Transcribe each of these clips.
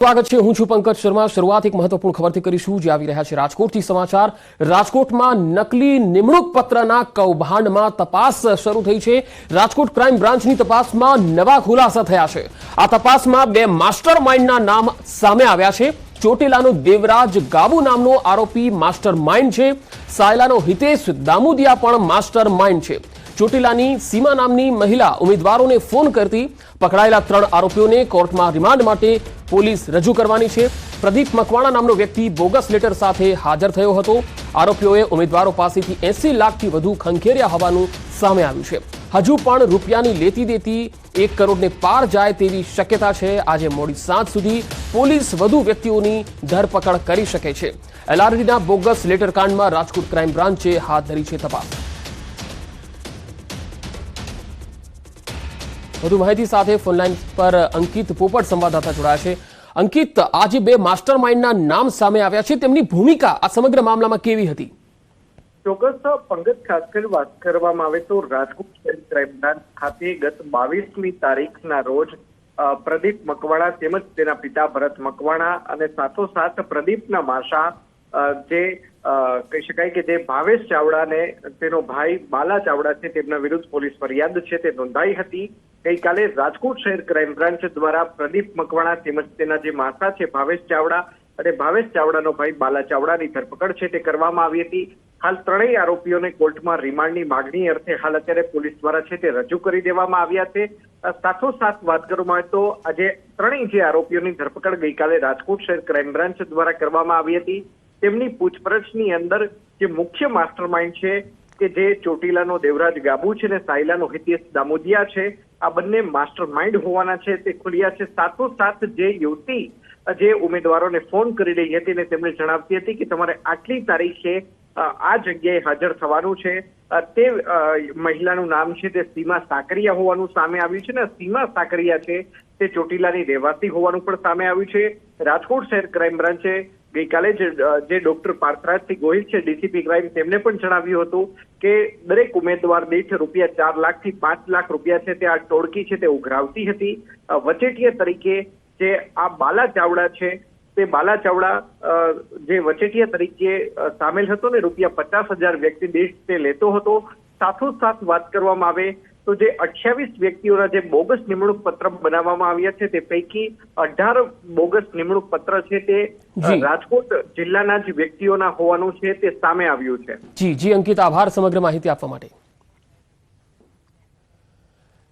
સ્વાગત છે। હું છું પંકજ શર્મા। શરૂઆત એક મહત્વપૂર્ણ ખબરથી કરીશું જે આવી રહ્યા છે રાજકોટથી સમાચાર। રાજકોટમાં નકલી નિમણૂક પત્રના કૌભાંડમાં તપાસ શરૂ થઈ છે। રાજકોટ ક્રાઇમ બ્રાન્ચની તપાસમાં નવા ખુલાસા થયા છે। આ તપાસમાં બે માસ્ટર માઇન્ડના નામ સામે આવ્યા છે। ચોટીલાનો દેવરાજ ગાબુ નામનો આરોપી માસ્ટર માઇન્ડ છે। સાયલાનો હિતેશ દામુદિયા પણ માસ્ટર માઇન્ડ છે। ચોટીલાની સીમા નામની મહિલા ઉમેદવારોને ફોન કરતી। પકડાયેલા 3 આરોપીઓને કોર્ટમાં રિમાન્ડ માટે પોલીસ રજૂ કરવાની છે। પ્રદીપ મકવાણા નામનો વ્યક્તિ બોગસ લેટર સાથે હાજર થયો હતો। આરોપીઓએ ઉમેદવારો પાસેથી 80 લાખથી વધુ ખંખેર્યા હોવાનું સામે આવ્યું છે। હજુ પણ રૂપિયાની લેતી દેતી 1 કરોડને પાર જાય તેવી શક્યતા છે। આજે મોડી સાંજ સુધી પોલીસ વધુ વ્યક્તિઓની ધરપકડ કરી શકે છે। એલઆરડીના બોગસ લેટર કાંડમાં રાજકોટ ક્રાઇમ બ્રાન્ચે હાથ ધરી છે તપાસ। વધુ માહિતી સાથે ફોનલાઈન પર અંકિત પોપટ સંવાદદાતા જોડાયા છે। અંકિત, આજે બે માસ્ટર માઇન્ડના નામ સામે આવ્યા છે, તેમની ભૂમિકા આ સમગ્ર મામલામાં કેવી હતી? ચોક્કસ પંકજ, ખાસ કરી વાત કરવામાં આવે તો રાજકોટ ક્રાઇમ બ્રાન્ચ ખાતે ગત 22મી તારીખના રોજ પ્રદીપ મકવાણા તેમજ તેના પિતા ભરત મકવાણા અને સાથોસાથ પ્રદીપના માસા જે કહી શકાય કે જે ભાવેશ ચાવડાને તેનો ભાઈ બાલા ચાવડા છે તેમના વિરુદ્ધ પોલીસ ફરિયાદ છે તે નોંધાઈ હતી। ગઈકાલે રાજકોટ શહેર ક્રાઇમ બ્રાન્ચ દ્વારા પ્રદીપ મકવાણા તેમજ તેના જે માસા છે ભાવેશ ચાવડા અને ભાવેશ ચાવડાનો ભાઈ બાલા ચાવડાની ધરપકડ છે તે કરવામાં આવી હતી। હાલ 3 આરોપીઓને કોર્ટમાં રિમાન્ડની માગણી અર્થે હાલ અત્યારે પોલીસ દ્વારા છે તે રજૂ કરી દેવામાં આવ્યા છે। સાથોસાથ વાત કરવામાં આવે તો આજે 3 જે આરોપીઓની ધરપકડ ગઈકાલે રાજકોટ શહેર ક્રાઇમ બ્રાન્ચ દ્વારા કરવામાં આવી હતી। તેમની પૂછપરછની અંદર જે મુખ્ય માસ્ટર માઇન્ડ છે કે જે ચોટીલાનો દેવરાજ ગાબુ છે ને સાયલાનો હિતેશ દામોદિયા છે, આ બંને માસ્ટર માઇન્ડ હોવાના છે તે ખુલ્યા છે। સાથોસાથ જે યુવતી જે ઉમેદવારોને ફોન કરી રહી હતી ને તેમણે જણાવતી હતી કે તમારે આટલી તારીખે આ જગ્યાએ હાજર થવાનું છે, તે મહિલાનું નામ છે તે સીમા સાકરિયા હોવાનું સામે આવ્યું છે ને સીમા સાકરિયા છે તે ચોટીલાની રહેવાસી હોવાનું પણ સામે આવ્યું છે। રાજકોટ શહેર ક્રાઇમ બ્રાન્ચે ગઈકાલે જે ડોક્ટર પાર્થરાજસિંહ ગોહિલ છે ડીસીપી ક્રાઇમ તેમને પણ જણાવ્યું હતું કે દરેક ઉમેદવાર દીઠ રૂપિયા 4 લાખથી 5 લાખ રૂપિયા છે તે આ ટોળકી છે તે ઉઘરાવતી હતી। વચેટિયા તરીકે જે આ બાલા ચાવડા છે તે બાલા ચાવડા જે વચેટિયા તરીકે સામેલ હતો ને રૂપિયા 50,000 વ્યક્તિ દીઠ તે લેતો હતો। સાથોસાથ વાત કરવામાં આવે તો જે 28 વ્યક્તિઓના જે બોગસ નિમણૂક પત્ર બનાવવામાં આવ્યા છે તે પૈકી 18 બોગસ નિમણૂક પત્ર છે તે રાજકોટ જિલ્લાના જ વ્યક્તિઓના હોવાનું છે તે સામે આવ્યું છે। જી અંકિત, આભાર સમગ્ર માહિતી આપવા માટે।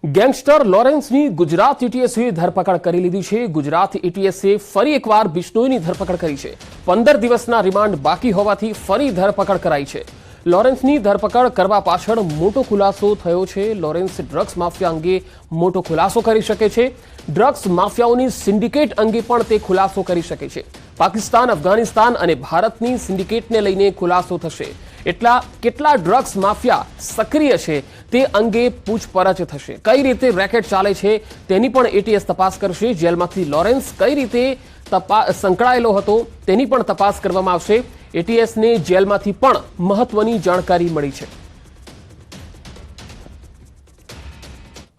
ગેંગસ્ટર લોરેન્સની ગુજરાત એટીએસએ ધરપકડ કરી લીધી છે। ગુજરાત એટીએસએ ફરી એકવાર બિશ્નોઈની ધરપકડ કરી છે। 15 દિવસના રિમાન્ડ બાકી હોવાથી ફરી ધરપકડ કરાઈ છે। લોરેન્સની ધરપકડ કરવા પાછળ મોટો ખુલાસો થયો છે। લોરેન્સ ડ્રગ્સ માફિયા અંગે મોટો ખુલાસો કરી શકે છે। ડ્રગ્સ માફિયાઓની સિન્ડિકેટ અંગે પણ તે ખુલાસો કરી શકે છે। પાકિસ્તાન, અફઘાનિસ્તાન અને ભારતની સિન્ડિકેટને લઈને ખુલાસો થશે। કેટલા ડ્રગ્સ માફિયા સક્રિય છે તે અંગે પૂછપરછ થશે। કઈ રીતે રેકેટ ચાલે છે તેની પણ એટીએસ તપાસ કરશે। જેલમાંથી લોરેન્સ કઈ રીતે સંકળાયેલો હતો તેની પણ તપાસ કરવામાં આવશે। એટીએસને જેલમાંથી પણ મહત્વની જાણકારી મળી છે।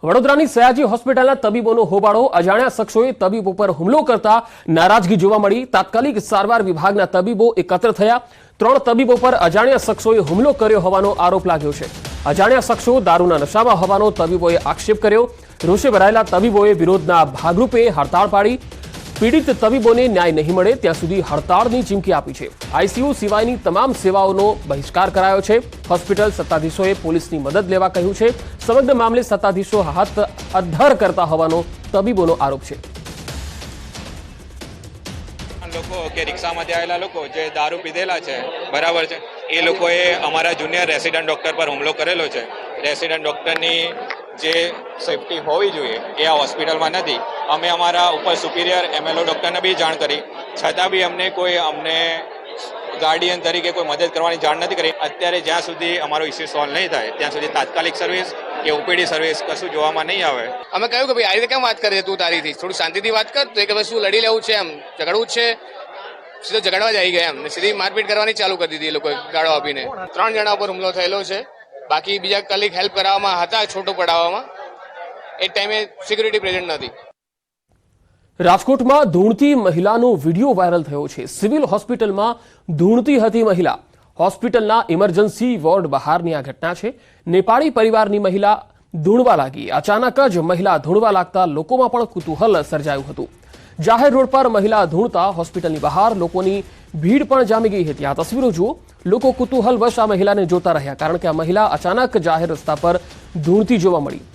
વડોદરાની સયાજી હોસ્પિટલના તબીબોનો હોબાળો। અજાણ્યા શખ્સોએ તબીબો પર હુમલો કરતા નારાજગી જોવા મળી। તાત્કાલિક સારવાર વિભાગના તબીબો એકત્ર થયા। 3 તબીબો પર અજાણ્યા શખ્સોએ હુમલો કર્યો હોવાનો આરોપ લાગ્યો છે। અજાણ્યા શખ્સો દારૂના નશામાં હોવાનો તબીબોએ આક્ષેપ કર્યો। રોષે ભરાયેલા તબીબોએ વિરોધના ભાગરૂપે હડતાળ પાડી। પીડિત તબીબોને ન્યાય નહીં મળે ત્યાં સુધી હડતાળની ચીમકી આપી છે। આઈસીયુ સિવાયની તમામ સેવાઓનો બહિષ્કાર કરાયો છે। હોસ્પિટલ સત્તાધીશોએ પોલીસની મદદ લેવા કહ્યું છે। સમગ્ર મામલે સત્તાધીશો હાથ અધ્ધર કરતા હોવાનો તબીબોનો આરોપ છે। લોકો કે રિક્ષામાંથી આવેલા લોકો જે દારૂ પીધેલા છે, બરાબર છે, એ લોકોએ અમારા જુનિયર રેસિડન્ટ ડોક્ટર પર હુમલો કરેલો છે। રેસિડન્ટ ડોક્ટરની જે સેફટી હોવી જોઈએ એ આ હોસ્પિટલમાં નથી। અમે અમારા ઉપર સુપિરિયર એમએલઓ ડોક્ટરને બી જાણ કરી, છતાં બી અમને ગાર્ડિયન તરીકે કોઈ મદદ કરવાની જાણ નથી કરી। અત્યારે જ્યાં સુધી અમારો ઇસ્યુ સોલ્વ નહીં થાય ત્યાં સુધી તાત્કાલિક સર્વિસ કે ઓપીડી સર્વિસ કશું જોવામાં નહીં આવે। અમે કહ્યું કે ભાઈ આ રીતે કેમ વાત કરે તું તારીથી થોડું શાંતિથી વાત કર, તો કે ભાઈ શું લડી લેવું છે, એમ ઝઘડવું છે, સીધો ઝઘડવા જ આવી ગયા એમ, સીધી મારપીટ કરવાની ચાલુ કરી દીધી એ લોકોએ ગાળો આપીને। 3 જણા ઉપર હુમલો થયેલો છે। બાકી બીજા કલીગ હેલ્પ કરાવવામાં હતા છોટું પડાવવામાં, એ ટાઈમે સિક્યુરિટી પ્રેઝન્ટ નથી। રાજકોટમાં ધૂણતી મહિલાનો વિડીયો વાયરલ થયો છે। સિવિલ હોસ્પિટલમાં ધૂણતી હતી મહિલા। હોસ્પિટલના ઇમરજન્સી વોર્ડ બહારની આ ઘટના છે। નેપાળી પરિવારની મહિલા ધૂણવા લાગી। અચાનક જ મહિલા ધૂણવા લાગતા લોકોમાં પણ કુતૂહલ સર્જાયું હતું। જાહેર રોડ પર મહિલા ધૂણતા હોસ્પિટલની બહાર લોકોની ભીડ પણ જામી ગઈ હતી। આ તસવીરો જુઓ। લોકો કુતૂહલવશ આ મહિલાને જોતા રહ્યા, કારણ કે આ મહિલા અચાનક જાહેર રસ્તા પર ધૂણતી જોવા મળી।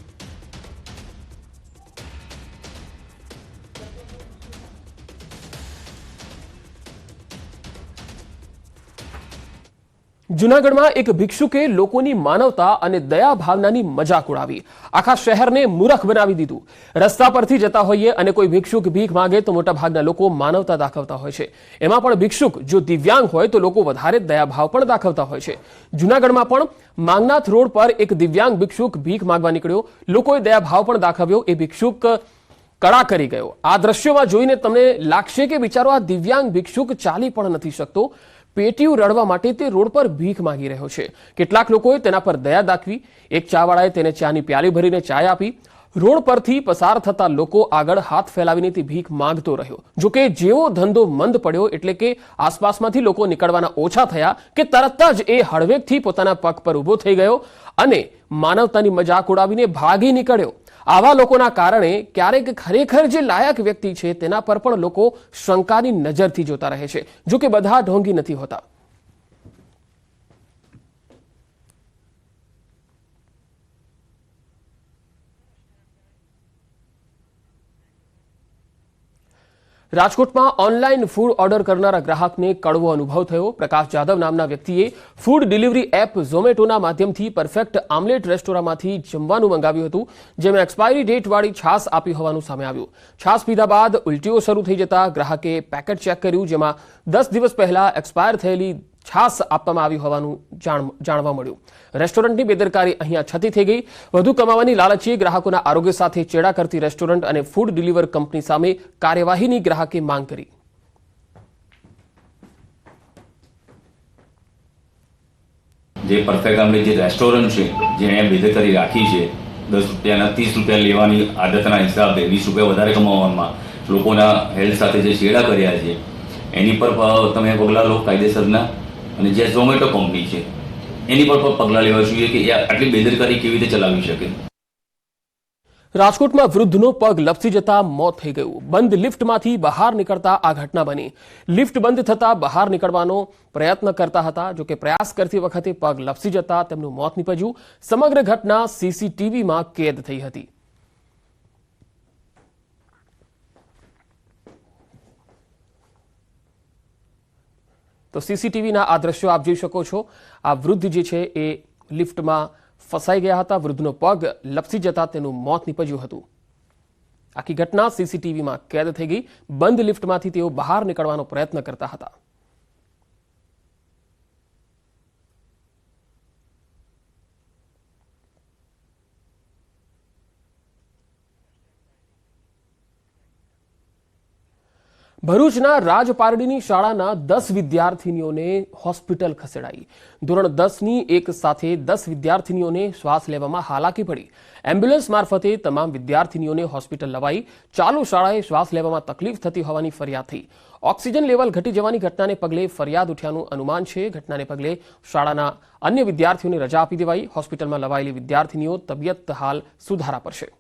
જૂનાગઢમાં એક ભિક્ષુકે લોકોની માનવતા અને દયા ભાવનાની મજાક ઉડાવી। આખા શહેરને મૂર્ખ બનાવી દીધું। રસ્તા પરથી જતા હોઈએ અને કોઈ ભિક્ષુક ભીખ માંગે તો મોટાભાગના લોકો માનવતા દાખવતા હોય છે। એમાં પણ ભિક્ષુક જો દિવ્યાંગ હોય તો લોકો વધારે દયાભાવ પણ દાખવતા હોય છે। જૂનાગઢમાં પણ માંગનાથ રોડ પર એક દિવ્યાંગ ભિક્ષુક ભીખ માંગવા નીકળ્યો। લોકોએ દયાભાવ પણ દાખવ્યો। એ ભિક્ષુક કડા કરી ગયો। આ દ્રશ્યોમાં જોઈને તમને લાગશે કે બિચારો આ દિવ્યાંગ ભિક્ષુક ચાલી પણ નથી શકતો। પેટીયું રડવા માટે તે રોડ પર ભીખ માંગી રહ્યો છે। કેટલાક લોકોએ તેના પર દયા દાખવી। એક ચાવાળાએ તેને ચાની પ્યાલી ભરીને ચાય આપી। રોડ પરથી પસાર થતા લોકો આગળ હાથ ફેલાવીને તે ભીખ માંગતો રહ્યો। જોકે જેવો ધંધો મંદ પડ્યો એટલે કે આસપાસમાંથી લોકો નીકળવાના ઓછા થયા કે તરત જ એ હળવેકથી પોતાના પગ પર ઊભો થઈ ગયો અને માનવતાની મજાક ઉડાવીને ભાગી નીકળ્યો। આવા લોકોના કારણે ક્યારેક ખરેખર જે લાયક વ્યક્તિ છે તેના પર પણ લોકો શંકાની નજરથી જોતા રહે છે। જો કે બધા ઢોંગી નથી હોતા। રાજકોટમાં ઓનલાઈન ફૂડ ઓર્ડર કરનારા ગ્રાહકને કડવો અનુભવ થયો। પ્રકાશ જાદવ નામના વ્યક્તિએ ફૂડ ડિલિવરી એપ ઝોમેટોના માધ્યમથી પરફેક્ટ આમલેટ રેસ્ટોરાંમાંથી જમવાનું મંગાવ્યું હતું, જેમાં એક્સપાયરી ડેટવાળી છાશ આપી હોવાનું સામે આવ્યું। છાશ પીધા બાદ ઉલટીઓ શરૂ થઈ જતા ગ્રાહકે પેકેટ ચેક કર્યું, જેમાં 10 દિવસ પહેલા એક્સપાયર થયેલી છાશ આપવામાં આવી હોવાનું જાણવા મળ્યું। રેસ્ટોરન્ટની બેદરકારી અહીંયા છતી થઈ ગઈ। વધુ કમાવાની લાલચે ગ્રાહકોના આરોગ્ય સાથે ચેડા કરતી રેસ્ટોરન્ટ અને ફૂડ ડિલિવર કંપની સામે કાર્યવાહીની ગ્રાહકે માંગ કરી। જે પરફેક્ટ આમલેટ જે રેસ્ટોરન્ટ છે જેણે બેદરકારી રાખી છે, 10 રૂપિયાના 30 રૂપિયા લેવાની આદતના હિસાબે 20 રૂપિયા વધારે કમાવામાં લોકોના હેલ્થ સાથે જે છેડા કર્યા છે એની પર તમે પગલાં લો કાયદેસરના। અને જે ઝોમેટો કંપની છે એની પર પગલાં લેવા જોઈએ કે એ આટલી બેદરકારી કેવી રીતે ચલાવી શકે। રાજકોટમાં વૃદ્ધનો પગ લપસી જતા મોત થઈ ગયું। બંધ લિફ્ટમાંથી બહાર નીકળતા આ ઘટના બની। લિફ્ટ બંધ થતા બહાર નીકળવાનો પ્રયત્ન કરતા હતા, જો કે પ્રયાસ કરતી વખતે પગ લપસી જતા તેમનું મોત નીપજ્યું। સમગ્ર ઘટના સીસીટીવીમાં કેદ થઈ હતી। તો સીસીટીવીના આ દ્રશ્યો આપ જોઈ શકો છો। આ વૃદ્ધ જે છે એ લિફ્ટમાં ફસાઈ ગયા હતા। વૃદ્ધનો પગ લપસી જતા તેનું મોત નીપજ્યું હતું। આખી ઘટના સીસીટીવીમાં કેદ થઈ ગઈ। બંધ લિફ્ટમાંથી તેઓ બહાર નીકળવાનો પ્રયત્ન કરતા હતા। ભરૂચના રાજપારડીની શાળાના 10 વિદ્યાર્થીનીઓને હોસ્પિટલ ખસેડાઈ। ધોરણ 10ની એક સાથે 10 વિદ્યાર્થીનીઓને શ્વાસ લેવામાં હાલાકી પડી। એમ્બ્યુલન્સ મારફતે તમામ વિદ્યાર્થીનીઓને હોસ્પિટલ લવાઈ। ચાલુ શાળાએ શ્વાસ લેવામાં તકલીફ થતી હોવાની ફરિયાદ થઈ। ઓક્સિજન લેવલ ઘટી જવાની ઘટનાને પગલે ફરિયાદ ઉઠ્યાનું અનુમાન છે। ઘટનાને પગલે શાળાના અન્ય વિદ્યાર્થીઓને રજા આપી દેવાઈ। હોસ્પિટલમાં લવાયેલી વિદ્યાર્થીનીઓ તબિયત હાલ સુધારા પર છે।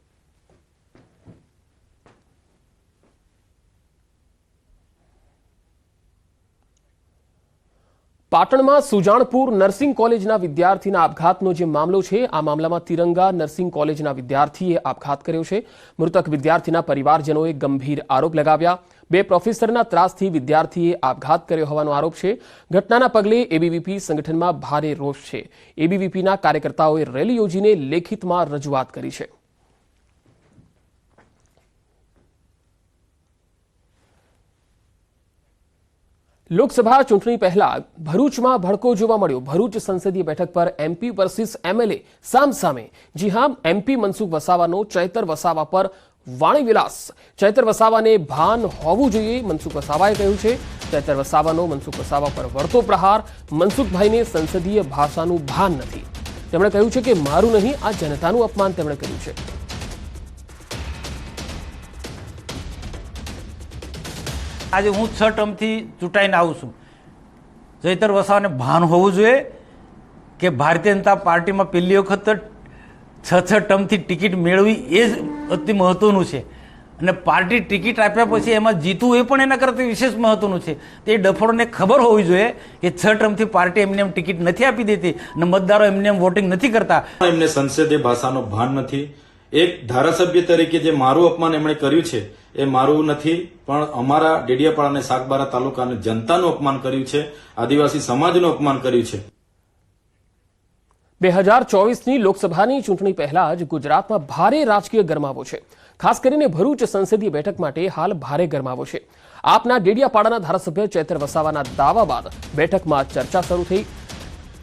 પાટણમાં સુજાણપુર નર્સિંગ કોલેજના વિદ્યાર્થીના આપઘાતનો જે મામલો છે, આ મામલામાં તિરંગા નર્સિંગ કોલેજના વિદ્યાર્થીએ આપઘાત કર્યો છે। મૃતક વિદ્યાર્થીના પરિવારજનોએ ગંભીર આરોપ લગાવ્યા। 2 પ્રોફેસરના ત્રાસથી વિદ્યાર્થીએ આપઘાત કર્યો હોવાનો આરોપ છે। ઘટનાના પગલે એબીવીપી સંગઠનમાં ભારે રોષ છે। એબીવીપીના કાર્યકર્તાઓએ રેલી યોજીને લેખિતમાં રજૂઆત કરી છે। લોકસભા ચૂંટણી પહેલા ભરૂચમાં ભડકો જોવા મળ્યો। ભરૂચ સંસદીય બેઠક પર એમપી વર્સિસ એમએલએ સામસામે। જી હા, એમપી મનસુખ વસાવાનો ચૈતર વસાવા પર વાણીવિલાસ। ચૈતર વસાવાને ભાન હોવું જોઈએ, મનસુખ વસાવાએ કહ્યું છે। ચૈતર વસાવાનો મનસુખ વસાવા પર વળતો પ્રહાર। મનસુખભાઈને સંસદીય ભાષાનું ભાન નથી। તેમણે કહ્યું છે કે મારું નહીં, આ જનતાનું અપમાન તેમણે કર્યું છે। આજે હું 6 ટર્મથી ચૂંટાઈને આવું છું. ચૈતર વસાવાને ભાન હોવું જોઈએ કે ભારતીય જનતા પાર્ટીમાં પહેલી વખત 6 ટર્મથી ટિકિટ મેળવી એ જ અતિ મહત્વનું છે. અને પાર્ટી ટિકિટ આપ્યા પછી એમાં જીતવું એ પણ એના કરતાં વિશેષ મહત્વનું છે. તે ડફોડને ખબર હોવી જોઈએ કે 6 ટર્મથી પાર્ટી એમને એમ ટિકિટ નથી આપી દેતી અને મતદારો એમને એમ વોટિંગ નથી કરતા. એમને સંસદીય ભાષાનો ભાન નથી. એક ધારાસભ્ય તરીકે જે મારું અપમાન એમણે કર્યું છે એ મારું નથી, પણ અમારા ડેડિયાપાડા અને સાગબારા તાલુકાની જનતાનું અપમાન કર્યું છે, આદિવાસી સમાજનું અપમાન કર્યું છે. 2024ની લોકસભાની ચૂંટણી પહેલા જ ગુજરાતમાં ભારે રાજકીય ગરમાવો છે. ખાસ કરીને ભરૂચ સંસદીય બેઠક માટે હાલ ભારે ગરમાવો છે. આપના ડેડિયાપાડાના ધારાસભ્ય ચૈતર વસાવાના દાવા બાદ બેઠકમાં ચર્ચા શરૂ થઈ.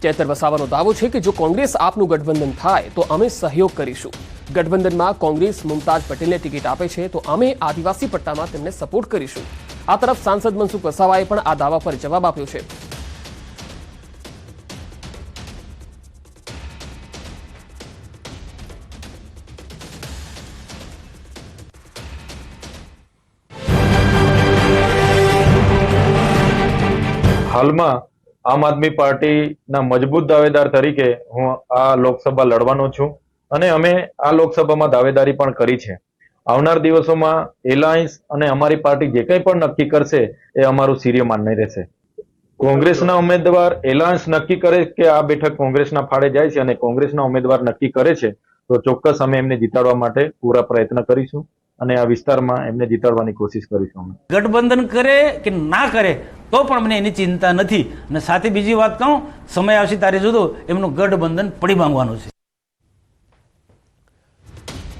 ચૈતર વસાવાનો દાવો છે કે જો કોંગ્રેસ આપનું ગઠબંધન થાય તો અમે સહયોગ કરીશું. ગઠબંધનમાં કોંગ્રેસ મુમતાજ પટેલને ટિકિટ આપે છે તો અમે આદિવાસી પટ્ટામાં તેમને સપોર્ટ કરીશું. આ તરફ સાંસદ મનસુખ વસાવાએ પણ આ દાવા પર જવાબ આપ્યો છે. હાલમાં આમ આદમી પાર્ટીના મજબૂત દાવેદાર તરીકે હું આ લોકસભા લડવાનો છું અને અમે આ લોકસભામાં દાવેદારી પણ કરી છે. આવનાર દિવસોમાં એલાયન્સ અને અમારી પાર્ટી જે કંઈ પણ નક્કી કરશે એ અમારું શિર્ય માન્ય રહેશે. કોંગ્રેસના ઉમેદવાર એલાયન્સ નક્કી કરે કે આ બેઠક કોંગ્રેસના ફાળે જાય છે અને કોંગ્રેસના ઉમેદવાર નક્કી કરે છે તો ચોક્કસ અમે એમને જીતાડવા માટે પૂરા પ્રયત્ન કરીશું અને આ વિસ્તારમાં એમને જીતાડવાની કોશિશ કરીશું. ગઠબંધન કરે કે ના કરે તો પણ મને એની ચિંતા નથી. અને સાથે બીજી વાત કહું, સમય આવશે ત્યારે જોજો એમનું ગઠબંધન પડી માંગવાનું છે.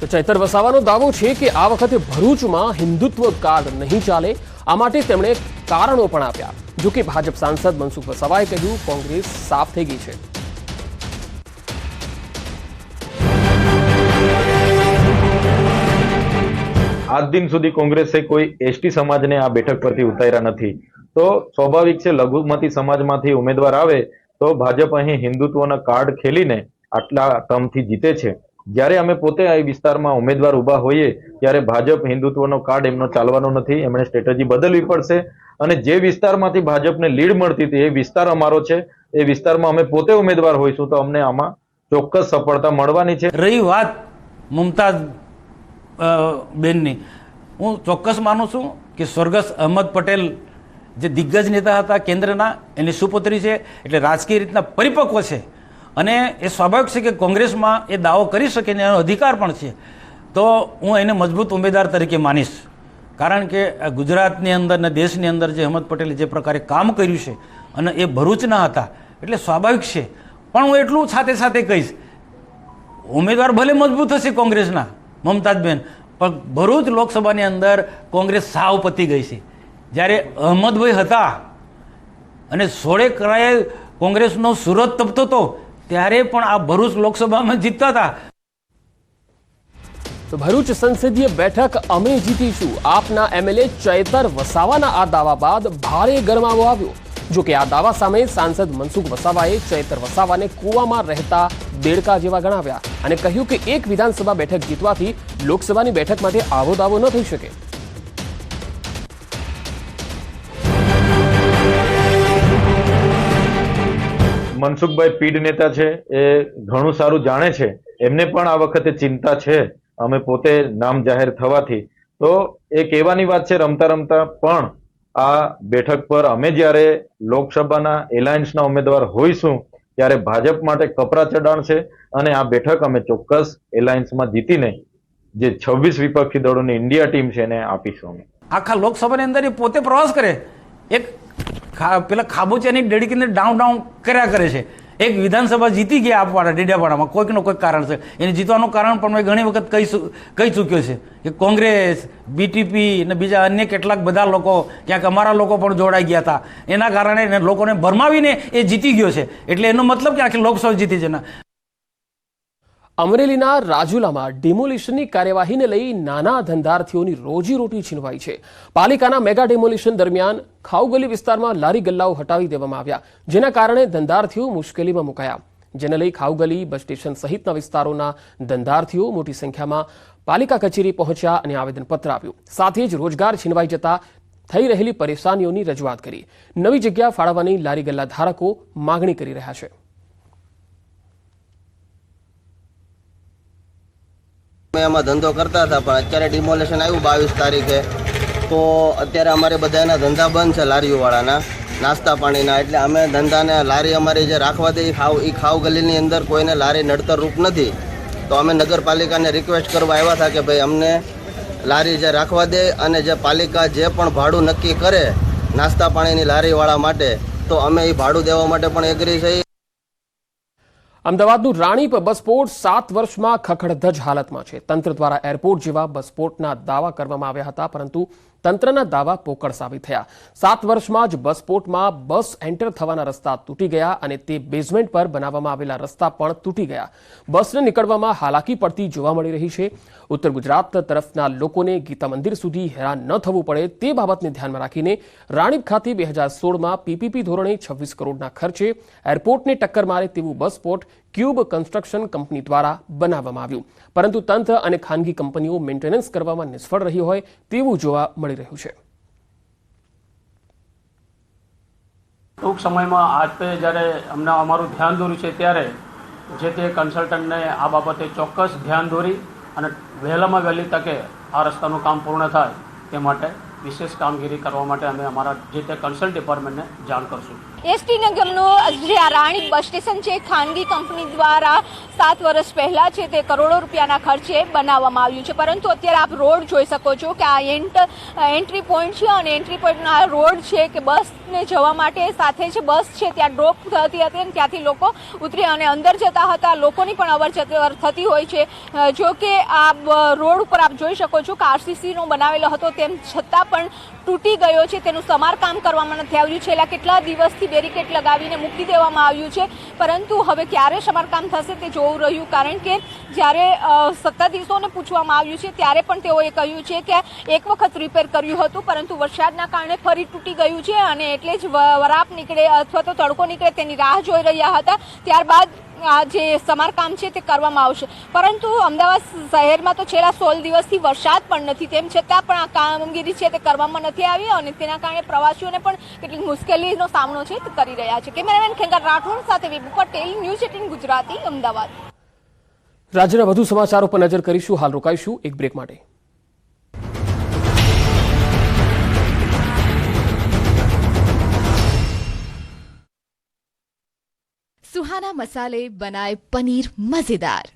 તો ચૈતર વસાવાનો દાવો છે કે આ વખતે ભરૂચમાં હિન્દુત્વ કાર્ડ નહીં ચાલે. આ માટે તેમણે કારણો પણ આપ્યા. જો કે ભાજપ સાંસદ મનસુખ વસાવાએ કહ્યું કોંગ્રેસ સાફ થઈ ગઈ છે. આજ દિન સુધી કોંગ્રેસે કોઈ એસટી સમાજને આ બેઠક પરથી ઉતાર્યા નથી. તો સ્વાભાવિક છે લઘુમતી સમાજમાંથી ઉમેદવાર આવે તો ભાજપ અહીં હિન્દુત્વના કાર્ડ ખેલીને આટલા ટર્મથી જીતે છે. જ્યારે અમે પોતે આ વિસ્તારમાં ઉમેદવાર ઉભા હોઈએ ત્યારે ભાજપ હિન્દુત્વનો કાર્ડ એમનો ચાલવાનો નથી. એમણે સ્ટ્રેટેજી બદલવી પડશે અને જે વિસ્તારમાંથી ભાજપને લીડ મળતી હતી એ વિસ્તાર અમારો છે. એ વિસ્તારમાં અમે પોતે ઉમેદવાર હોઈશું તો અમને આમાં ચોક્કસ સફળતા મળવાની છે. રહી વાત મુમતાજ બેનની, હું ચોક્કસ માનું છું કે સ્વર્ગસ્થ અહમદ પટેલ જે દિગ્ગજ નેતા હતા કેન્દ્રના, એની સુપુત્રી છે એટલે રાજકીય રીતના પરિપક્વ છે અને એ સ્વાભાવિક છે કે કોંગ્રેસમાં એ દાવો કરી શકે ને એનો અધિકાર પણ છે. તો હું એને મજબૂત ઉમેદવાર તરીકે માનીશ. કારણ કે ગુજરાતની અંદર ને દેશની અંદર જે અહમદ પટેલે જે પ્રકારે કામ કર્યું છે અને એ ભરૂચના હતા એટલે સ્વાભાવિક છે. પણ હું એટલું સાથે સાથે કહીશ, ઉમેદવાર ભલે મજબૂત હશે કોંગ્રેસના મમતાજબેન, પણ ભરૂચ લોકસભાની અંદર કોંગ્રેસ સાવ પતી ગઈ છે. જ્યારે અહમદભાઈ હતા અને સોળે કરાએ કોંગ્રેસનો સુરત તપતો હતો ત્યારે પણ આ ભરૂચ લોકસભામાં જીતતા હતા. તો ભરૂચ સંસદીય બેઠક અમે જીતીશું. આપના એમએલએ ચૈતર વસાવાના આ દાવા બાદ ભારે ગરમાવો આવ્યો. જો કે આ દાવા સામે સાંસદ મનસુખ વસાવાએ ચૈતર વસાવાને કૂવામાં રહેતા દેડકા જેવા ગણાવ્યા અને કહ્યું કે એક વિધાનસભા બેઠક જીતવાથી લોકસભાની બેઠક માટે આવો દાવો ન થઈ શકે. મનસુખભાઈ પીઢ નેતા છે, એ ઘણું સારું જાણે છે. એમને પણ આ વખતે ચિંતા છે અમે પોતે નામ જાહેર થવાથી. તો એ કહેવાની વાત છે રમતા રમતા પણ આ બેઠક પર અમે જ્યારે લોકસભાના એલાયન્સના ઉમેદવાર હોઈશું ત્યારે ભાજપ માટે કપરા ચડાણ છે અને આ બેઠક અમે ચોક્કસ એલાયન્સમાં જીતીને જે 26 વિપક્ષી દળોની ઇન્ડિયા ટીમ છે એને આપીશું. અમે આખા લોકસભાની અંદર એ પોતે પ્રવાસ કરે, એક પેલા ખાબોચિયાની ડેડીકીને ડાઉન ડાઉન કર્યા કરે છે. એક વિધાનસભા જીતી ગયા આપવાના ડેડિયાપાડામાં કોઈકનું કોઈક કારણ છે. એને જીતવાનું કારણ પણ મેં ઘણી વખત કહી ચૂક્યો છે કે કોંગ્રેસ, બીટીપી અને બીજા અન્ય કેટલાક બધા લોકો, ક્યાંક અમારા લોકો પણ જોડાઈ ગયા હતા. એના કારણે લોકોને ભરમાવીને એ જીતી ગયો છે. એટલે એનો મતલબ કે આખી લોકસભા જીતી છે. અમરેલીના રાજુલામાં ડિમોલિશનની કાર્યવાહીને લઈ નાના ધંધાર્થીઓની રોજીરોટી છીનવાઈ છે. પાલિકાના મેગા ડિમોલિશન દરમિયાન ખાઉગલી વિસ્તારમાં લારી ગલ્લાઓ હટાવી દેવામાં આવ્યા, જેના કારણે ધંધાર્થીઓ મુશ્કેલીમાં મુકાયા. જેને લઈ ખાઉગલી બસ સ્ટેશન સહિતના વિસ્તારોના ધંધાર્થીઓ મોટી સંખ્યામાં પાલિકા કચેરી પહોંચ્યા અને આવેદનપત્ર આપ્યું. સાથે જ રોજગાર છીનવાઈ જતા થઈ રહેલી પરેશાનીઓની રજૂઆત કરી. નવી જગ્યા ફાળવવાની લારી ગલ્લા ધારકો માગણી કરી રહ્યા છે. અમે આમાં ધંધો કરતા હતા, પણ અત્યારે ડિમોલેશન આવ્યું 22 તારીખે, તો અત્યારે અમારે બધાના ધંધા બંધ છે, લારીઓવાળાના નાસ્તા પાણીના. એટલે અમે ધંધાને લારી અમારી જે રાખવા દે એ ખાવ ગલીની અંદર કોઈને લારી નડતર રૂપ નથી. તો અમે નગરપાલિકાને રિક્વેસ્ટ કરવા આવ્યા હતા કે ભાઈ અમને લારી જે રાખવા દે અને જે પાલિકા જે પણ ભાડું નક્કી કરે નાસ્તા પાણીની લારીવાળા માટે, તો અમે એ ભાડું દેવા માટે પણ એગ્રી છીએ. અમદાવાદનું રાણીપ બસપોર્ટ 7 વર્ષમાં ખખડધજ હાલતમાં છે. તંત્ર દ્વારા એરપોર્ટ જેવા બસપોર્ટના દાવા કરવામાં આવ્યા હતા, પરંતુ તંત્રના દાવા પોકળ સાબિત થયા. 7 વર્ષમાં જ બસપોર્ટમાં બસ એન્ટર થવાના રસ્તા તૂટી ગયા અને તે બેઝમેન્ટ પર બનાવવામાં આવેલા રસ્તા પણ તૂટી ગયા. બસને નીકળવામાં હાલાકી પડતી જોવા મળી રહી છે. ઉત્તર ગુજરાત તરફના લોકોને ગીતા મંદિર સુધી હેરાન ન થવું પડે તે બાબતને ધ્યાનમાં રાખીને રાણીપ ખાતે 2016માં પીપીપી ધોરણે 26 કરોડના ખર્ચે એરપોર્ટને ટક્કર મારે તેવું બસપોર્ટ ક્યુબ કન્સ્ટ્રક્શન કંપની દ્વારા બનાવવામાં આવ્યું, પરંતુ તંત્ર અને ખાનગી કંપનીઓ મેન્ટેનન્સ કરવામાં નિષ્ફળ રહી હોય તેવું જોવા મળી રહ્યું છે. ટૂંક સમયમાં આજે જ્યારે અમને અમારું ધ્યાન દોર્યું છે, ત્યારે જે તે કન્સલ્ટન્ટને આ બાબતે ચોક્કસ ધ્યાન દોરી અને વહેલામાં વહેલી તકે આ રસ્તાનું કામ પૂર્ણ થાય તે માટે વિશેષ કામગીરી કરવા માટે અમે અમારા જે તે કન્સલ્ટ ડિપાર્ટમેન્ટને જાણ કરશું. એસટી નિગમનું જે આ રાણીપ બસ સ્ટેશન છે, ખાનગી કંપની દ્વારા 7 વર્ષ પહેલા છે તે કરોડો રૂપિયાના ખર્ચે બનાવવામાં આવ્યું છે, પરંતુ અત્યારે આપ રોડ જોઈ શકો છો કે આ એન્ટ્રી પોઈન્ટ છે અને એન્ટ્રી પોઈન્ટનો આ રોડ છે કે બસને જવા માટે સાથે જ બસ છે ત્યાં ડ્રોપ થતી હતી અને ત્યાંથી લોકો ઉતરી અને અંદર જતા હતા. લોકોની પણ અવર જવર થતી હોય છે. જો કે આ રોડ ઉપર આપ જોઈ શકો છો કે આરસીસીનો બનાવેલો હતો, તેમ છતાં પણ તૂટી ગયો છે. તેનું સમારકામ કરવામાં નથી આવ્યું. છેલ્લા કેટલા દિવસથી બેરિકેડ લગાવીને મૂકી દેવામાં આવ્યું છે, પરંતુ હવે ક્યારે સમારકામ થશે તે જોવું રહ્યું. કારણ કે જ્યારે સત્તાધીશોને પૂછવામાં આવ્યું છે ત્યારે પણ તેઓએ કહ્યું છે કે એક વખત રિપેર કર્યું હતું, પરંતુ વરસાદના કારણે ફરી તૂટી ગયું છે અને એટલે જ વરાપ નીકળે અથવા તો તડકો નીકળે તેની રાહ જોઈ રહ્યા હતા. ત્યારબાદ આ જે સમારકામ છે તે કરવામાં આવશે, પરંતુ અમદાવાદ શહેરમાં તો છેલ્લા 16 દિવસથી વરસાદ પણ નથી, તેમ છતાં પણ આ કામગીરી છે તે કરવામાં નથી આવી અને તેના કારણે પ્રવાસીઓને પણ કેટલીક મુશ્કેલીનો સામનો છે તે કરી રહ્યા છે. કેમેરામેન ખેંગાર રાઠોડ સાથે વિભુ પટેલ, ન્યૂઝ 18 ગુજરાતી, અમદાવાદ. રાજ્યના વધુ સમાચારો પર નજર કરીશું. હાલ રોકાઈશું એક બ્રેક માટે. सुहाना मसाले बनाए पनीर मजेदार.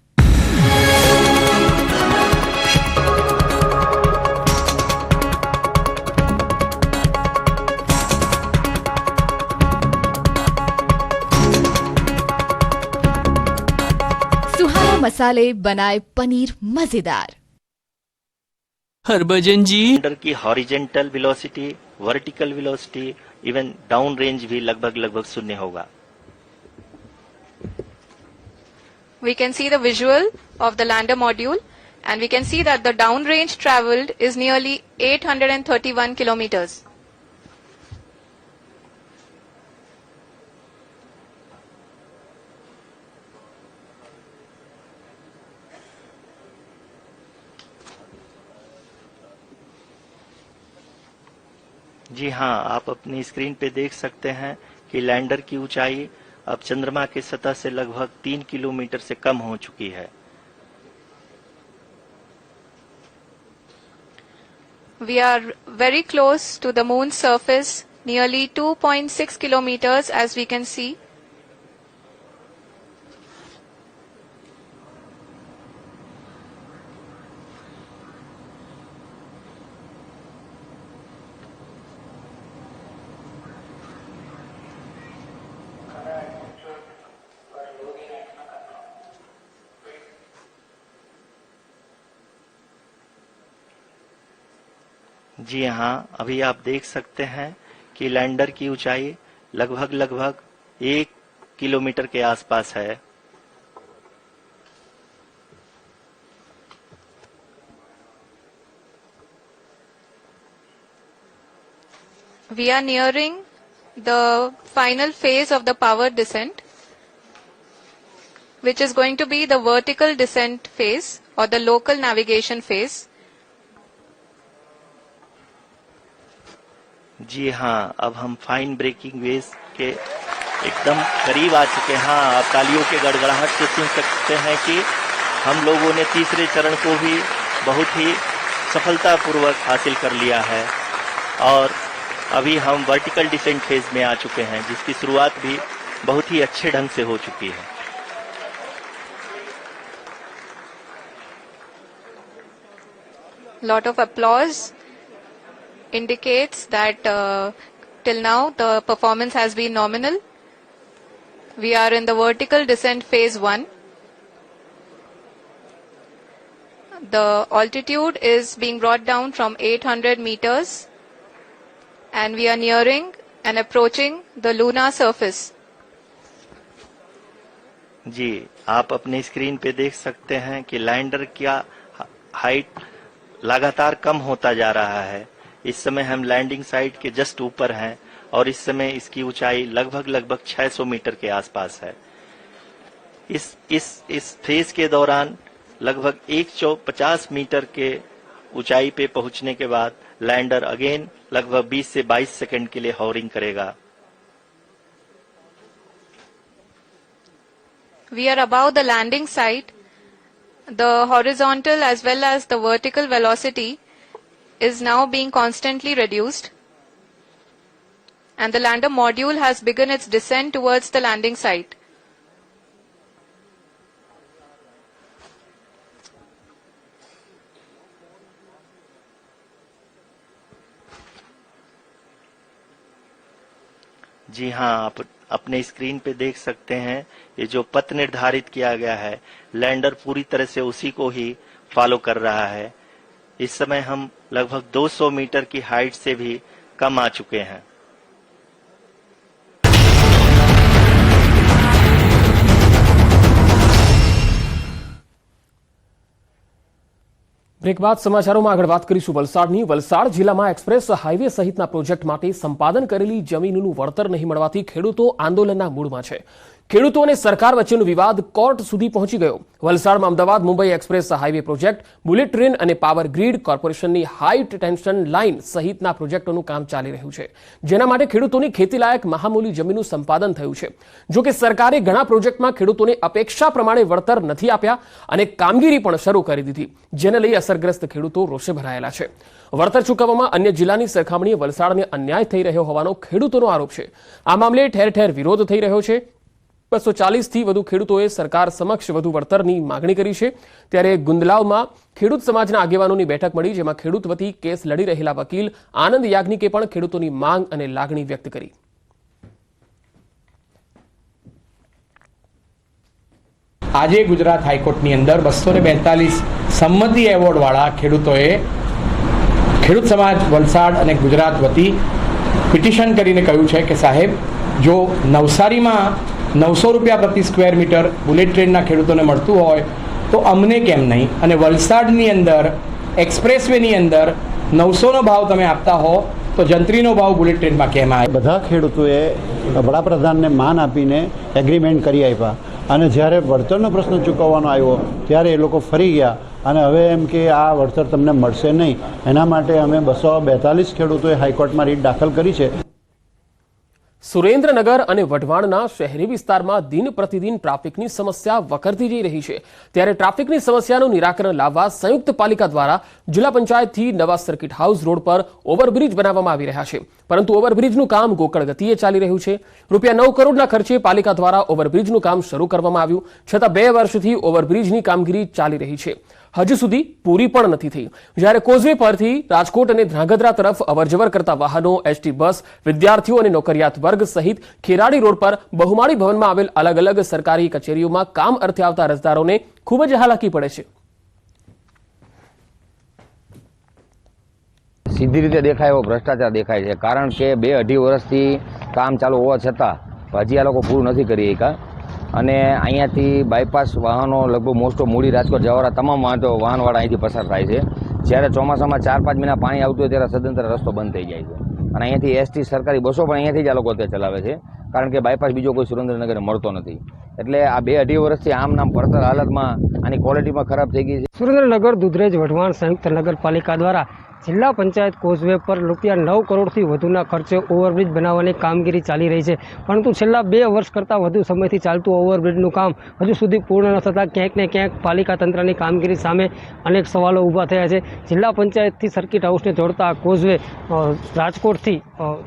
सुहाना मसाले बनाए पनीर मजेदार. हरभजन जी, की horizontal velocity, vertical velocity, even down range भी लगभग शून्य होगा. We can see the visual of the lander module and we can see that the downrange travelled is nearly 831 kilometers. जी हाँ, आप अपनी स्क्रीन पे देख सकते हैं कि लैंडर की ऊंचाई अब चंद्रमा की सतह से लगभग 3 किलोमीटर से कम हो चुकी है. We are very close to the moon's surface, nearly 2.6 kilometers as we can see. जी हाँ, अभी आप देख सकते हैं कि लैंडर की ऊंचाई लगभग 1 किलोमीटर के आसपास है. We are nearing the final phase of the power descent, which is going to be the vertical descent phase or the local navigation phase. जी हाँ, अब हम फाइन ब्रेकिंग वेव्स के एकदम करीब आ चुके हैं। हाँ, आप तालियों के गड़गड़ाहट से सुन सकते हैं कि हम लोगों ने तीसरे चरण को भी बहुत ही सफलतापूर्वक हासिल कर लिया है और अभी हम वर्टिकल डिसेंट फेज में आ चुके हैं, जिसकी शुरुआत भी बहुत ही अच्छे ढंग से हो चुकी है। Lot of applause indicates that till now the performance has been nominal. We are in the vertical descent phase 1. The altitude is being brought down from 800 meters and we are nearing and approaching the lunar surface. जी, आप अपने screen पे देख सकते हैं कि lander का height लगातार कम होता जा रहा है। इस समय हम लैंडिंग साइट के जस्ट ऊपर हैं और इस समय इसकी ऊंचाई लगभग 600 मीटर के आसपास है। इस फेज के दौरान लगभग 150 मीटर के ऊंचाई पे पहुंचने के बाद लैंडर अगेन लगभग 20 से 22 सेकंड के लिए हॉवरिंग करेगा। We are above the landing site. The horizontal as well as the vertical velocity is now being constantly reduced. And the lander module has begun its descent towards the landing site. जी हाँ, आप अपने screen पे देख सकते हैं ये जो पथ निर्धारित किया गया है, लैंडर पूरी तरह से उसी को ही फॉलो कर रहा है। इस समय हम लगभग 200 मीटर की हाइट से भी कम आ चुके हैं। બ્રેક બાદ સમાચારોમાં આગળ વાત કરીશું વલસાડની। વલસાડ જિલ્લામાં એક્સપ્રેસ હાઈવે સહિતના પ્રોજેક્ટ માટે સંપાદન કરેલી જમીનનું વળતર નહીં મળવાથી ખેડૂતો આંદોલનના મૂડમાં છે। ખેડૂતો અને સરકાર વચ્ચેનો વિવાદ કોર્ટ સુધી પહોંચી ગયો। વલસાડમાં Ahmedabad Mumbai express highway project, bullet train અને પાવર ગ્રીડ કોર્પોરેશનની હાઈ ટેન્શન લાઇન સહિતના પ્રોજેક્ટોનું કામ ચાલી રહ્યું છે, જેના માટે ખેડૂતોની ખેતીલાયક મહામૂલી જમીનનું સંપાદન થયું છે। જો કે સરકારે ઘણા પ્રોજેક્ટમાં ખેડૂતોને અપેક્ષા પ્રમાણે વળતર નથી આપ્યા અને કામગીરી પણ શરૂ કરી દીધી, જેને લઈ અસરગ્રસ્ત ખેડૂતો રોષે ભરાયેલા છે। વળતર ચૂકવવામાં અન્ય જિલ્લાની સરખામણીએ વલસાડને અન્યાય થઈ રહ્યો હોવાનો ખેડૂતોનો આરોપ છે। આ મામલે ઠેર ઠેર વિરોધ થઈ રહ્યો છે। 240 થી વધુ ખેડૂતોએ સરકાર સમક્ષ વધુ વળતરની માંગણી કરી છે। ત્યારે ગુંદલાવમાં ખેડૂત સમાજના આગેવાનોની બેઠક મળી, જેમાં ખેડૂત વતી કેસ લડી રહેલા વકીલ આનંદ યાજ્ઞિકે પણ ખેડૂતોની માંગ અને લાગણી વ્યક્ત કરી। આજે ગુજરાત હાઈકોર્ટની અંદર 242 સંમતિ એવોર્ડવાળા ખેડૂતોએ ખેડૂત સમાજ વલસાડ અને ગુજરાત વતી પિટિશન કરીને કહ્યું છે કે સાહેબ, જો નવસારીમાં 900 રૂપિયા પ્રતિ સ્ક્વેર મીટર બુલેટ ટ્રેનના ખેડૂતોને મળતું હોય તો અમને કેમ નહીં, અને વલસાડની અંદર એક્સપ્રેસવેની અંદર 900નો ભાવ તમે આપતા હો તો જંત્રીનો ભાવ બુલેટ ટ્રેનમાં કેમ આવે? બધા ખેડૂતોએ વડાપ્રધાનને માન આપીને એગ્રીમેન્ટ કરી આપ્યા અને જ્યારે વળતરનો પ્રશ્ન ચૂકવવાનો આવ્યો ત્યારે એ લોકો ફરી ગયા અને હવે એમ કે આ વળતર તમને મળશે નહીં। એના માટે અમે 242 ખેડૂતોએ હાઈકોર્ટમાં રીટ દાખલ કરી છે। સુરેન્દ્રનગર અને વઢવાણના શહેરી વિસ્તારમાં દિન પ્રતિદિન ટ્રાફિકની સમસ્યા વકરતી જઈ રહી છે। ત્યારે ટ્રાફિકની સમસ્યાનું નિરાકરણ લાવવા સંયુક્ત પાલિકા દ્વારા જિલ્લા પંચાયતથી નવા સર્કિટ હાઉસ રોડ પર ઓવરબ્રિજ બનાવવામાં આવી રહ્યા છે, પરંતુ ઓવરબ્રિજનું કામ ગોકળ ગતિએ ચાલી રહ્યું છે। રૂપિયા 9 કરોડના ખર્ચે પાલિકા દ્વારા ઓવરબ્રિજનું કામ શરૂ કરવામાં આવ્યું, છતાં 2 વર્ષથી ઓવરબ્રિજની કામગીરી ચાલી રહી છે, હજુ સુધી પૂરી પણ નથી થઈ। જ્યારે કોઝવે પરથી રાજકોટ અને ધ્રાંગધ્રા તરફ અવરજવર કરતા વાહનો, એસટી બસ, વિદ્યાર્થીઓ અને નોકરિયાત વર્ગ સહિત ખેરાડી રોડ પર બહુમાળી ભવનમાં આવેલ અલગ અલગ સરકારી કચેરીઓમાં કામ અર્થે આવતા અરજદારોને ખૂબ જ હાલાકી પડે છે। સીધી રીતે દેખાય એવો ભ્રષ્ટાચાર દેખાય છે, કારણ કે 2-2.5 વર્ષથી કામ ચાલુ હોવા છતાં હજી આ લોકો પૂરું નથી કરી શક્યા અને અહીંયાથી બાયપાસ વાહનો લગભગ મોસ્ટ ઓફ મૂડી રાજકોટ જવાવાળા તમામ વાહનવાળા અહીંથી પસાર થાય છે। જ્યારે ચોમાસામાં 4-5 મહિના પાણી આવતું હોય ત્યારે સદંતર રસ્તો બંધ થઈ જાય છે અને અહીંયાથી એસટી સરકારી બસો પણ અહીંયાથી જ આ લોકો અત્યારે ચલાવે છે, કારણ કે બાયપાસ બીજો કોઈ સુરેન્દ્રનગરને મળતો નથી। એટલે આ 2-2.5 વર્ષથી આમ નામ પડતર હાલતમાં આની ક્વોલિટીમાં ખરાબ થઈ ગઈ છે। સુરેન્દ્રનગર, દુધરેજ, વઢવાણ સંયુક્ત નગરપાલિકા દ્વારા જિલ્લા પંચાયત કોઝવે પર ₹9 કરોડથી વધુના ખર્ચે ઓવરબ્રિજ બનાવવાની કામગીરી ચાલી રહી છે, પરંતુ છેલ્લા 2 વર્ષ કરતાં વધુ સમયથી ચાલતું ઓવરબ્રિજનું કામ હજુ સુધી પૂર્ણ ન થતાં ક્યાંક ને ક્યાંક પાલિકા તંત્રની કામગીરી સામે અનેક સવાલો ઊભા થયા છે. જિલ્લા પંચાયતથી સર્કિટ હાઉસને જોડતા આ કોઝવે રાજકોટથી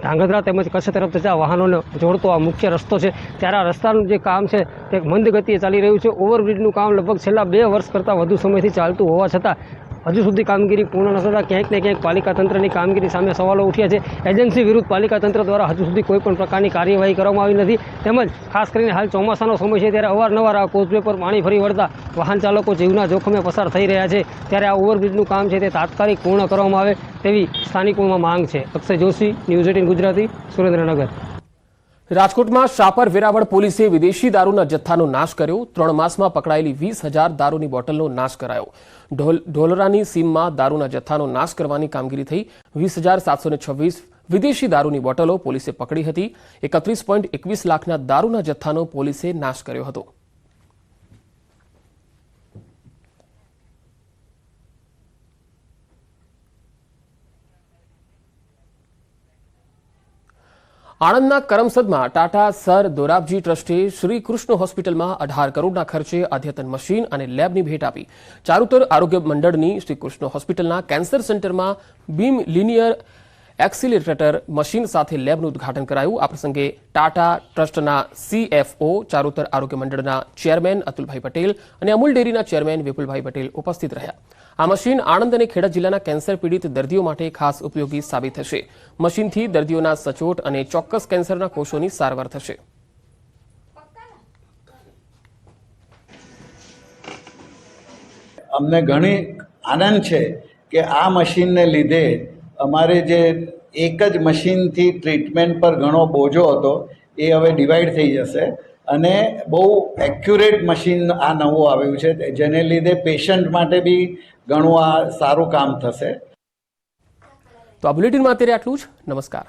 ધાંગધ્રા તેમજ કચ્છ તરફ જતા વાહનોને જોડતો આ મુખ્ય રસ્તો છે, ત્યારે આ રસ્તાનું જે કામ છે તે મંદ ગતિએ ચાલી રહ્યું છે. ઓવરબ્રિજનું કામ લગભગ છેલ્લા 2 વર્ષ કરતાં વધુ સમયથી ચાલતું હોવા છતાં હજુ સુધી કામગીરી પૂર્ણ ન થતાં ક્યાંક ને ક્યાંક પાલિકા તંત્રની કામગીરી સામે સવાલો ઉઠ્યા છે. એજન્સી વિરુદ્ધ પાલિકા તંત્ર દ્વારા હજુ સુધી કોઈ પણ પ્રકારની કાર્યવાહી કરવામાં આવી નથી. તેમજ ખાસ કરીને હાલ ચોમાસાનો સમય છે ત્યારે અવારનવાર આ કોઝવે પર પાણી ફરી વળતા વાહન ચાલકો જીવના જોખમે પસાર થઈ રહ્યા છે, ત્યારે આ ઓવરબ્રિજનું કામ છે તે તાત્કાલિક પૂર્ણ કરવામાં આવે તેવી સ્થાનિકોમાં માંગ છે. અક્ષય જોશી, ન્યૂઝ 18 ગુજરાતી, સુરેન્દ્રનગર. રાજકોટમાં શાપર વેરાવળ પોલીસે વિદેશી દારૂના જથ્થાનો નાશ કર્યો. 3 માસમાં પકડાયેલી 20,000 દારૂની બોટલનો નાશ કરાયો. ઢોલરાની સીમમાં દારૂના જથ્થાનો નાશ કરવાની કામગીરી થઈ. 20,726 વિદેશી દારૂની બોટલો પોલીસે પકડી હતી. 31.21 લાખના દારૂના જથ્થાનો પોલીસે નાશ કર્યો હતો. આણંદના કરમસદમાં ટાટા સર દોરાબજી ટ્રસ્ટે શ્રી કૃષ્ણ હોસ્પિટલમાં 18 કરોડના ખર્ચે અદ્યતન મશીન અને લેબની ભેટ આપી. ચારુતર આરોગ્ય મંડળની શ્રી કૃષ્ણ હોસ્પિટલના કેન્સર સેન્ટરમાં બીમ લિનિયર એક્સિલરેટર મશીન સાથે લેબનું ઉદ્ઘાટન કરાયું. આ પ્રસંગે ટાટા ટ્રસ્ટના CFO, ચારુતર આરોગ્ય મંડળના ચેરમેન અતુલભાઈ પટેલ અને અમૂલ ડેરીના ચેરમેન વિપુલભાઈ પટેલ ઉપસ્થિત રહ્યા. આ મશીન આણંદ અને ખેડા જિલ્લાના કેન્સર પીડિત દર્દીઓ માટે ખાસ ઉપયોગી સાબિત થશે. મશીનથી દર્દીઓના સચોટ અને ચોક્કસ કેન્સરના કોષોની સારવાર થશે. અમને ઘણી આનંદ છે કે આ મશીનને લીધે અમારે જે એક જ મશીનથી ટ્રીટમેન્ટ પર ઘણો બોજો હતો એ હવે ડિવાઈડ થઈ જશે અને બહુ એક્યુરેટ મશીન આ નવું આવ્યું છે, જેને લીધે પેશન્ટ માટે બી ઘણું આ સારું કામ થશે. તો આ બુલેટિનમાં અત્યારે આટલું જ. નમસ્કાર.